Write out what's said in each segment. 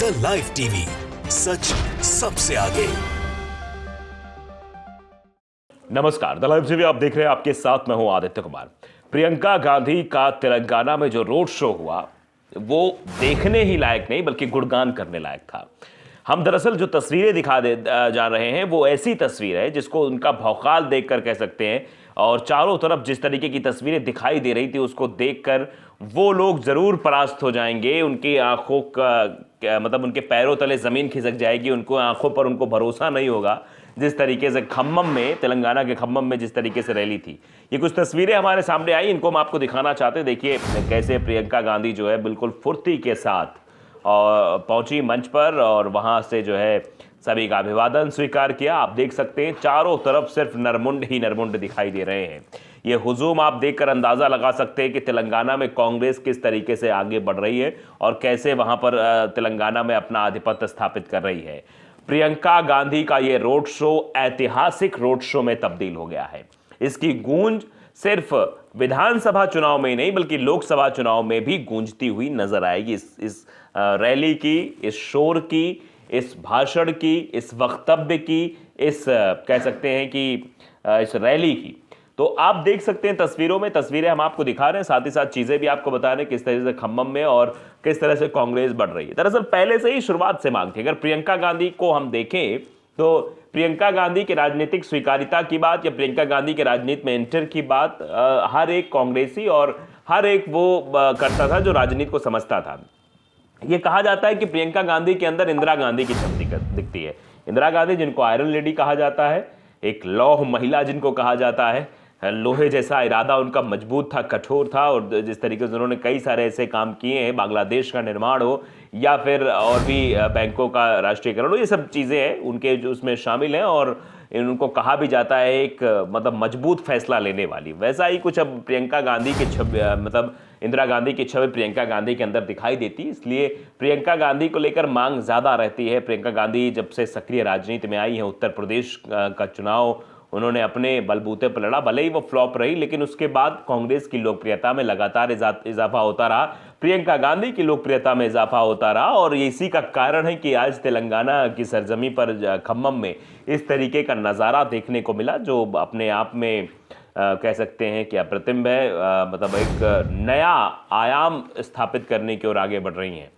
The live TV, सच सबसे आगे। नमस्कार, द लाइव टीवी आप देख रहे हैं, आपके साथ मैं हूं आदित्य कुमार। प्रियंका गांधी का तेलंगाना में जो रोड शो हुआ वो देखने ही लायक नहीं बल्कि गुणगान करने लायक था। हम दरअसल जो तस्वीरें दिखा जा रहे हैं वो ऐसी तस्वीर है जिसको उनका भौकाल देखकर कह सकते हैं, और चारों तरफ जिस तरीके की तस्वीरें दिखाई दे रही थी उसको देखकर वो लोग जरूर परास्त हो जाएंगे। उनकी आंखों का मतलब उनके पैरों तले जमीन खिसक जाएगी, उनको आंखों पर उनको भरोसा नहीं होगा। जिस तरीके से खम्मम में, तेलंगाना के खम्मम में जिस तरीके से रैली थी, ये कुछ तस्वीरें हमारे सामने आई, इनको हम आपको दिखाना चाहते हैं। देखिए कैसे प्रियंका गांधी जो है बिल्कुल फुर्ती के साथ और पहुंची मंच पर और वहां से जो है सभी का अभिवादन स्वीकार किया। आप देख सकते हैं चारों तरफ सिर्फ नरमुंड ही नरमुंड दिखाई दे रहे हैं। ये हुजूम आप देखकर अंदाजा लगा सकते हैं कि तेलंगाना में कांग्रेस किस तरीके से आगे बढ़ रही है और कैसे वहां पर तेलंगाना में अपना आधिपत्य स्थापित कर रही है। प्रियंका गांधी का ये रोड शो ऐतिहासिक रोड शो में तब्दील हो गया है। इसकी गूंज सिर्फ विधानसभा चुनाव में ही नहीं बल्कि लोकसभा चुनाव में भी गूंजती हुई नजर आएगी। इस रैली की, इस शोर की, इस भाषण की, इस वक्तव्य की, इस कह सकते हैं कि इस रैली की। तो आप देख सकते हैं तस्वीरों में, तस्वीरें हम आपको दिखा रहे हैं, साथ ही साथ चीजें भी आपको बता रहे हैं किस तरह से खम्मम में और किस तरह से कांग्रेस बढ़ रही है। दरअसल पहले से ही शुरुआत से मांग थी। अगर प्रियंका गांधी को हम देखें तो प्रियंका गांधी की राजनीतिक स्वीकारिता की बात या प्रियंका गांधी के राजनीति में एंटर की बात हर एक कांग्रेसी और हर एक वो करता था जो राजनीति को समझता था। ये कहा जाता है कि प्रियंका गांधी के अंदर इंदिरा गांधी की छवि दिखती है। इंदिरा गांधी जिनको आयरन लेडी कहा जाता है, एक लौह महिला जिनको कहा जाता है, लोहे जैसा इरादा उनका मजबूत था, कठोर था, और जिस तरीके से उन्होंने कई सारे ऐसे काम किए हैं, बांग्लादेश का निर्माण हो या फिर और भी बैंकों का राष्ट्रीयकरण हो, ये सब चीज़ें हैं उनके जो उसमें शामिल हैं और उनको कहा भी जाता है एक मतलब मजबूत फैसला लेने वाली। वैसा ही कुछ अब प्रियंका गांधी की छवि मतलब इंदिरा गांधी की छवि प्रियंका गांधी के अंदर दिखाई देती, इसलिए प्रियंका गांधी को लेकर मांग ज़्यादा रहती है। प्रियंका गांधी जब से सक्रिय राजनीति में आई है, उत्तर प्रदेश का चुनाव उन्होंने अपने बलबूते पर लड़ा, भले ही वो फ्लॉप रही, लेकिन उसके बाद कांग्रेस की लोकप्रियता में लगातार इजाफा होता रहा, प्रियंका गांधी की लोकप्रियता में इजाफा होता रहा। और ये इसी का कारण है कि आज तेलंगाना की सरजमी पर खम्मम में इस तरीके का नज़ारा देखने को मिला जो अपने आप में कह सकते हैं कि अप्रतिम है। मतलब एक नया आयाम स्थापित करने की ओर आगे बढ़ रही हैं।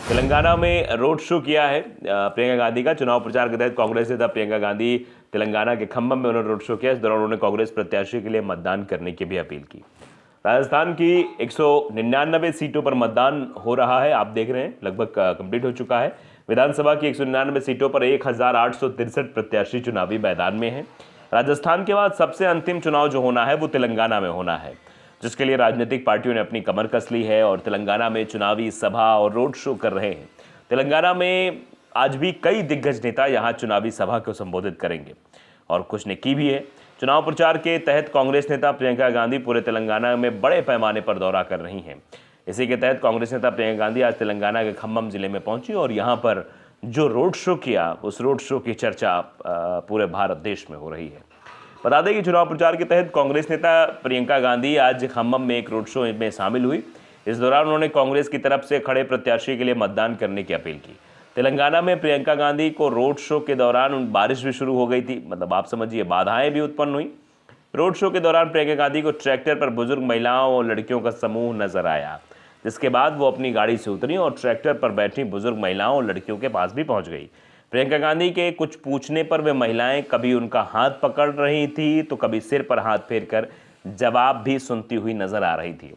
तेलंगाना में रोड शो किया है प्रियंका गांधी का। चुनाव प्रचार के तहत कांग्रेस नेता प्रियंका गांधी तेलंगाना के खम्मम में उन्होंने रोड शो किया। इस दौरान उन्होंने कांग्रेस प्रत्याशी के लिए मतदान करने की भी अपील की। राजस्थान की 199 सीटों पर मतदान हो रहा है, आप देख रहे हैं लगभग कंप्लीट हो चुका है। विधानसभा की 199 सीटों पर 1863 प्रत्याशी चुनावी मैदान में हैं। राजस्थान के बाद सबसे अंतिम चुनाव जो होना है वो तेलंगाना में होना है, जिसके लिए राजनीतिक पार्टियों ने अपनी कमर कस ली है और तेलंगाना में चुनावी सभा और रोड शो कर रहे हैं। तेलंगाना में आज भी कई दिग्गज नेता यहां चुनावी सभा को संबोधित करेंगे और कुछ ने की भी है। चुनाव प्रचार के तहत कांग्रेस नेता प्रियंका गांधी पूरे तेलंगाना में बड़े पैमाने पर दौरा कर रही हैं। इसी के तहत कांग्रेस नेता प्रियंका गांधी आज तेलंगाना के खम्मम जिले में पहुंची और यहां पर जो रोड शो किया, उस रोड शो की चर्चा पूरे भारत देश में हो रही है। बता दें कि चुनाव प्रचार के तहत कांग्रेस नेता प्रियंका गांधी आज खम्मम में एक रोड शो में शामिल हुई। इस दौरान उन्होंने कांग्रेस की तरफ से खड़े प्रत्याशी के लिए मतदान करने की अपील की। तेलंगाना में प्रियंका गांधी को रोड शो के दौरान बारिश भी शुरू हो गई थी, मतलब आप समझिए बाधाएं भी उत्पन्न हुई। रोड शो के दौरान प्रियंका गांधी को ट्रैक्टर पर बुजुर्ग महिलाओं और लड़कियों का समूह नजर आया, जिसके बाद वो अपनी गाड़ी से उतरी और ट्रैक्टर पर बैठी बुजुर्ग महिलाओं और लड़कियों के पास भी पहुंच गई। प्रियंका गांधी के कुछ पूछने पर वे महिलाएं कभी उनका हाथ पकड़ रही थी तो कभी सिर पर हाथ फेरकर जवाब भी सुनती हुई नजर आ रही थी।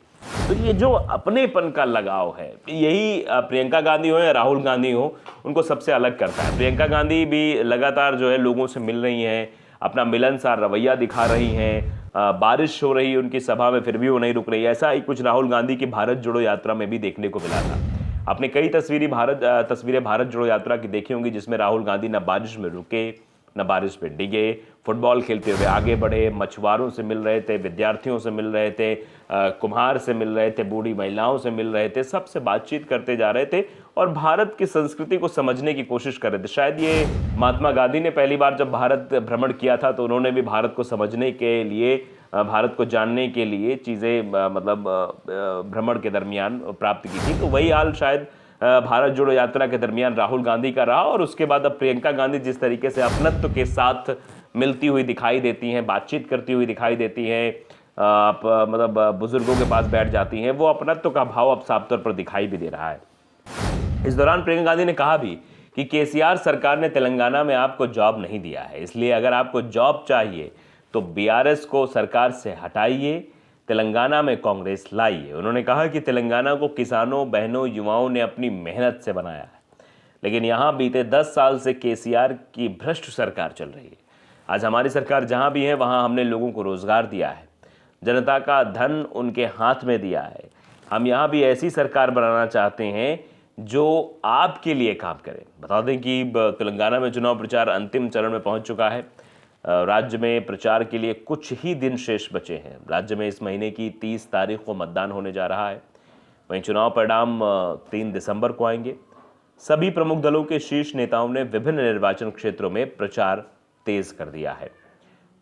तो ये जो अपनेपन का लगाव है, यही प्रियंका गांधी हो या राहुल गांधी हो, उनको सबसे अलग करता है। प्रियंका गांधी भी लगातार जो है लोगों से मिल रही हैं, अपना मिलनसार रवैया दिखा रही हैं। बारिश हो रही है उनकी सभा में फिर भी वो नहीं रुक रही। ऐसा ही कुछ राहुल गांधी की भारत जोड़ो यात्रा में भी देखने को मिला था। आपने कई तस्वीरें भारत जोड़ो यात्रा की देखी होंगी जिसमें राहुल गांधी न बारिश में रुके न बारिश में डिगे, फुटबॉल खेलते हुए आगे बढ़े, मछुआरों से मिल रहे थे, विद्यार्थियों से मिल रहे थे, कुम्हार से मिल रहे थे, बूढ़ी महिलाओं से मिल रहे थे, सबसे बातचीत करते जा रहे थे और भारत की संस्कृति को समझने की कोशिश कर रहे थे। शायद ये महात्मा गांधी ने पहली बार जब भारत भ्रमण किया था तो उन्होंने भी भारत को समझने के लिए, भारत को जानने के लिए चीज़ें मतलब भ्रमण के दरमियान प्राप्त की थी। तो वही हाल शायद भारत जोड़ो यात्रा के दरमियान राहुल गांधी का रहा और उसके बाद अब प्रियंका गांधी जिस तरीके से अपनत्व के साथ मिलती हुई दिखाई देती हैं, बातचीत करती हुई दिखाई देती हैं, मतलब बुजुर्गों के पास बैठ जाती हैं, वो अपनत्व का भाव अब साफ तौर पर दिखाई भी दे रहा है। इस दौरान प्रियंका गांधी ने कहा भी कि केसीआर सरकार ने तेलंगाना में आपको जॉब नहीं दिया है, इसलिए अगर आपको जॉब चाहिए तो बीआरएस को सरकार से हटाइए, तेलंगाना में कांग्रेस लाइए। उन्होंने कहा कि तेलंगाना को किसानों, बहनों, युवाओं ने अपनी मेहनत से बनाया है, लेकिन यहां बीते 10 साल से केसीआर की भ्रष्ट सरकार चल रही है। आज हमारी सरकार जहां भी है वहां हमने लोगों को रोजगार दिया है, जनता का धन उनके हाथ में दिया है। हम यहां भी ऐसी सरकार बनाना चाहते हैं जो आपके लिए काम करे। बता दें कि तेलंगाना में चुनाव प्रचार अंतिम चरण में पहुंच चुका है। राज्य में प्रचार के लिए कुछ ही दिन शेष बचे हैं। राज्य में इस महीने की 30 तारीख को मतदान होने जा रहा है। वहीं चुनाव परिणाम 3 दिसंबर को आएंगे। सभी प्रमुख दलों के शीर्ष नेताओं ने विभिन्न निर्वाचन क्षेत्रों में प्रचार तेज कर दिया है।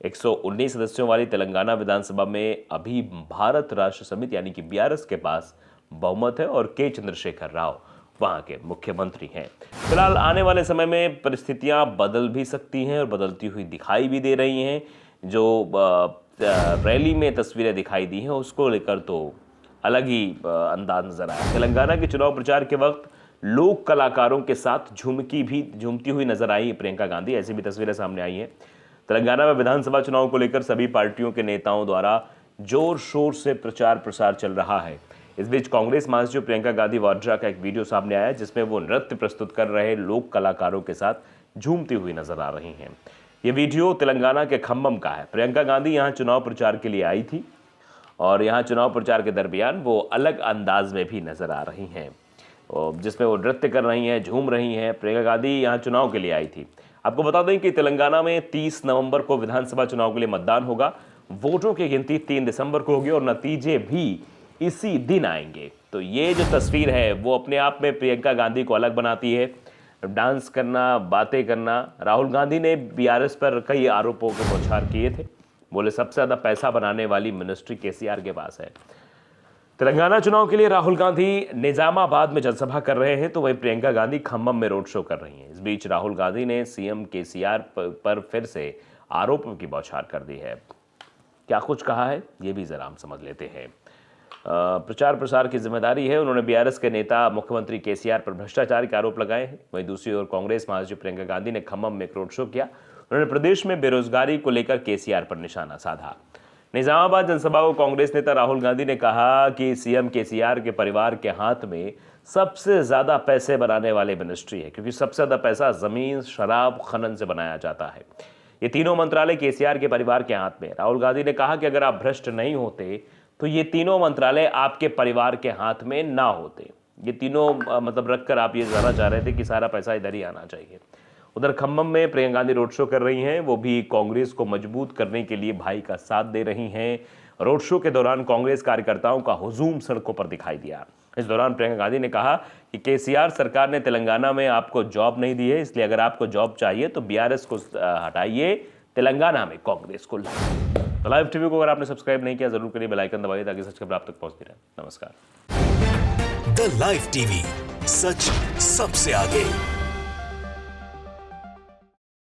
119 सदस्यों वाली तेलंगाना विधानसभा में अभी भारत राष्ट्र समिति यानी कि बीआरएस के पास बहुमत है और के चंद्रशेखर राव वहां के मुख्यमंत्री हैं। फिलहाल आने वाले समय में परिस्थितियां बदल भी सकती हैं और बदलती हुई दिखाई भी दे रही हैं। जो रैली में तस्वीरें दिखाई दी हैं उसको लेकर तो अलग ही अंदाज नजर आया। तेलंगाना के चुनाव प्रचार के वक्त लोक कलाकारों के साथ झूमती हुई नजर आई प्रियंका गांधी। ऐसी भी तस्वीरें सामने आई हैं। तेलंगाना में विधानसभा चुनाव को लेकर सभी पार्टियों के नेताओं द्वारा जोर शोर से प्रचार प्रसार चल रहा है। इस बीच कांग्रेस महासचिव प्रियंका गांधी वाड्रा का एक वीडियो सामने आया जिसमें वो नृत्य प्रस्तुत कर रहे लोक कलाकारों के साथ झूमती हुई नजर आ रही हैं। ये वीडियो तेलंगाना के खम्मम का है। प्रियंका गांधी यहां चुनाव प्रचार के लिए आई थी और यहां चुनाव प्रचार के दरमियान वो अलग अंदाज में भी नजर आ रही हैं, जिसमें वो नृत्य कर रही हैं, झूम रही हैं। प्रियंका गांधी यहां चुनाव के लिए आई थी। आपको बता दें कि तेलंगाना में 30 नवंबर को विधानसभा चुनाव के लिए मतदान होगा। वोटों की गिनती 3 दिसंबर को होगी और नतीजे भी इसी दिन आएंगे। तो ये जो तस्वीर है वो अपने आप में प्रियंका गांधी को अलग बनाती है। डांस करना, बातें करना। राहुल गांधी ने बीआरएस पर कई आरोपों के बौछार किए थे। बोले सबसे ज्यादा पैसा बनाने वाली मिनिस्ट्री केसीआर के पास है। तेलंगाना चुनाव के लिए राहुल गांधी निजामाबाद में जनसभा कर रहे हैं तो वहीं प्रियंका गांधी खम्मम में रोड शो कर रही हैं। इस बीच राहुल गांधी ने सीएम केसीआर पर फिर से आरोपों की बौछार कर दी है। क्या कुछ कहा है ये भी जरा हम समझ लेते हैं। प्रचार प्रसार की जिम्मेदारी है। उन्होंने बीआरएस के नेता मुख्यमंत्री केसीआर पर भ्रष्टाचार के आरोप लगाए हैं। वहीं दूसरी ओर कांग्रेस महासचिव प्रियंका गांधी ने खम्मम में रोड शो किया। उन्होंने प्रदेश में बेरोजगारी को लेकर केसीआर पर निशाना साधा। निजामाबाद जनसभा को कांग्रेस नेता राहुल गांधी ने कहा कि सीएम केसीआर के परिवार के हाथ में सबसे ज्यादा पैसे बनाने वाले मिनिस्ट्री है, क्योंकि सबसे ज्यादा पैसा जमीन, शराब, खनन से बनाया जाता है। ये तीनों मंत्रालय केसीआर के परिवार के हाथ में। राहुल गांधी ने कहा कि अगर आप भ्रष्ट नहीं होते तो ये तीनों मंत्रालय आपके परिवार के हाथ में ना होते। ये तीनों मतलब रखकर आप ये जानना चाह रहे थे कि सारा पैसा इधर ही आना चाहिए। उधर खम्मम में प्रियंका गांधी रोड शो कर रही हैं। वो भी कांग्रेस को मजबूत करने के लिए भाई का साथ दे रही हैं। रोड शो के दौरान कांग्रेस कार्यकर्ताओं का हुजूम सड़कों पर दिखाई दिया। इस दौरान प्रियंका गांधी ने कहा कि केसीआर सरकार ने तेलंगाना में आपको जॉब नहीं दी है, इसलिए अगर आपको जॉब चाहिए तो बीआरएस को हटाइए, तेलंगाना में कांग्रेस को लाइए। तो लाइव टीवी को अगर आपने सब्सक्राइब नहीं किया जरूर करिए, बेल आइकन दबाइए ताकि सच खबर आप तक पहुंचती रहे। नमस्कार। द लाइव टीवी, सच सबसे आगे।